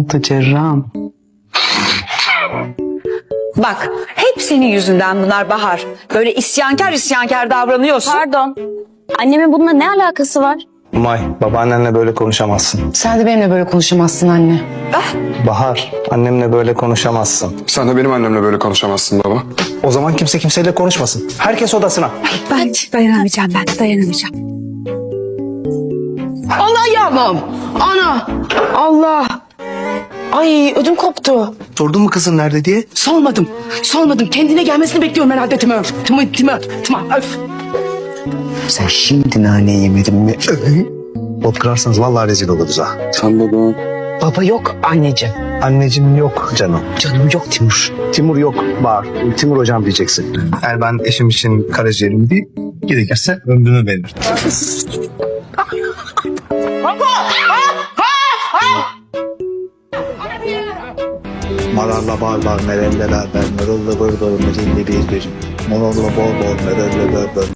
oldu cerrahım? Bak hep senin yüzünden bunlar Bahar. Böyle isyankar davranıyorsun. Pardon. Annemin bununla ne alakası var? Umay, babaannenle böyle konuşamazsın. Sen de benimle böyle konuşamazsın anne. Bahar, annemle böyle konuşamazsın. Sen de benim annemle böyle konuşamazsın baba. O zaman kimse kimseyle konuşmasın. Herkes odasına. Ben dayanamayacağım. Allah yanım. Ana. Allah. Ay ödüm koptu. Sordun mu kızın nerede diye? Sormadım. Kendine gelmesini bekliyorum herhalde Timur. Timur. Öf. Sen şimdi nane yemedin mi? Bot kırarsanız vallahi rezil oluruz ha. Sen baba. Baba yok anneciğim. Anneciğim yok canım. Canım yok Timur. Timur yok, var. Timur hocam diyeceksin. Eğer ben eşim için karaciğerimi değil, gerekirse ömrümü veririm. Mararla barbar, merelle berber, mırıllı bır bır, mirilli bir bir. Morallı bol bol, merelle berber.